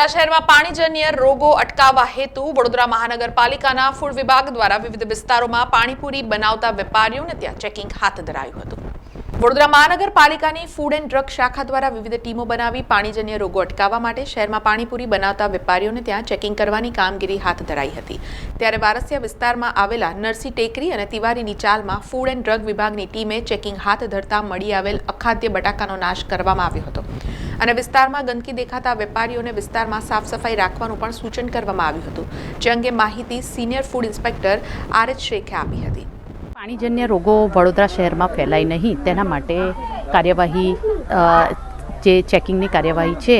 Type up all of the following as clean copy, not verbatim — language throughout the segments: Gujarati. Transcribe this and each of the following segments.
વડોદરા શહેરમાં પાણીજન્ય રોગો અટકાવવા હેતુ વડોદરા મહાનગરપાલિકાના ફૂડ વિભાગ દ્વારા વિવિધ વિસ્તારોમાં પાણીપુરી બનાવતા વેપારીઓને ત્યાં ચેકિંગ હાથ ધરાયું હતું। વડોદરા મહાનગરપાલિકાની ફૂડ એન્ડ ડ્રગ શાખા દ્વારા વિવિધ ટીમો બનાવી પાણીજન્ય રોગો અટકાવવા માટે શહેરમાં પાણીપુરી બનાવતા વેપારીઓને ત્યાં ચેકિંગ કરવાની કામગીરી હાથ ધરાઈ હતી। ત્યારે વારસિયા વિસ્તારમાં આવેલા નરસી ટેકરી અને તિવારીની ચાલમાં ફૂડ એન્ડ ડ્રગ વિભાગની ટીમે ચેકિંગ હાથ ધરતા મળી આવેલ અખાદ્ય બટાકાનો નાશ કરવામાં આવ્યો હતો અને વિસ્તારમાં ગંદકી દેખાતા વેપારીઓને વિસ્તારમાં સાફ સફાઈ રાખવાનું પણ સૂચન કરવામાં આવ્યું હતું, જે અંગે માહિતી સિનિયર ફૂડ ઇન્સ્પેક્ટર આર.એચ. શેખે આપી હતી। પાણીજન્ય રોગો વડોદરા શહેરમાં ફેલાય નહીં તેના માટે કાર્યવાહી જે ચેકિંગની કાર્યવાહી છે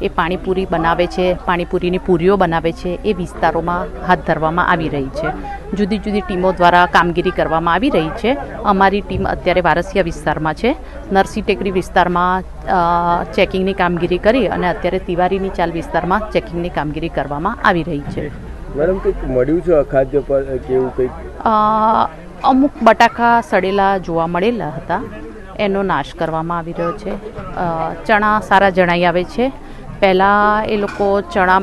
એ પાણીપુરી બનાવે છે, પાણીપુરીની પૂરીઓ બનાવે છે એ વિસ્તારોમાં હાથ ધરવામાં આવી રહી છે। જુદી જુદી ટીમો દ્વારા કામગીરી કરવામાં આવી રહી છે। અમારી ટીમ અત્યારે વારસિયા વિસ્તારમાં છે, નરસી ટેકરી વિસ્તારમાં ચેકિંગની કામગીરી કરી અને અત્યારે તિવારીની ચાલ વિસ્તારમાં ચેકિંગની કામગીરી કરવામાં આવી રહી છે। મેડમ કંઈક મળ્યું છે અખાદ્ય પર કેવું કંઈક? અમુક બટાકા સડેલા જોવા મળેલા હતા, એનો નાશ કરવામાં આવી રહ્યો છે। ચણા સારા જણાઈ આવે છે। પહેલાં એ લોકો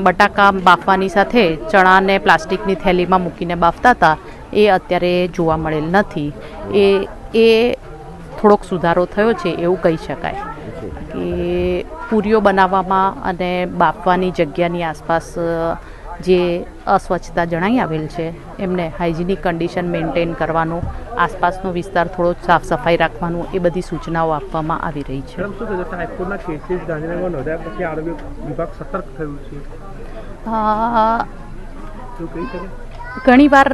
બટાકા બાફવાની સાથે ચણાને પ્લાસ્ટિકની થેલીમાં મૂકીને બાફતા હતા, એ અત્યારે જોવા મળેલ નથી। એ થોડોક સુધારો થયો છે એવું કહી શકાય કે પૂરીઓ બનાવવામાં અને બાફવાની જગ્યાની આસપાસ જે અસ્વચ્છતા જણાઈ આવેલ છે એમને હાઇજીનિક કન્ડિશન મેન્ટેન કરવાનું, આસપાસનો વિસ્તાર થોડો સાફ સફાઈ રાખવાનું, એ બધી સૂચનાઓ આપવામાં આવી રહી છે। હાઈકોર્ટના કેસીસ ગાંધીનગરમાં નોંધાયા પછી આરોગ્ય વિભાગ સતર્ક થયું છે એવું કહી શકાય? ઘણીવાર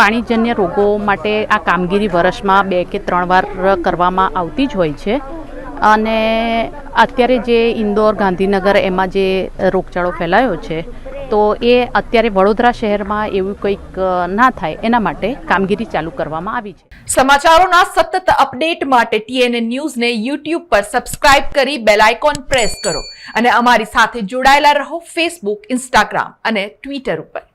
પાણીજન્ય રોગો માટે આ કામગીરી વર્ષમાં 2 કે 3 વાર કરવામાં આવતી જ હોય છે અને અત્યારે જે ઇન્દોર, ગાંધીનગર એમાં જે રોગચાળો ફેલાયો છે તો એ અત્યારે વડોદરા શહેરમાં એવું કંઈક ના થાય એના માટે કામગીરી ચાલુ કરવામાં આવી છે। સમાચારોના સતત અપડેટ માટે TNN ન્યૂઝને YouTube પર સબસ્ક્રાઇબ કરી બેલ આઇકોન પ્રેસ કરો અને અમારી સાથે જોડાયેલા રહો ફેસબુક, ઇન્સ્ટાગ્રામ અને ટ્વિટર ઉપર।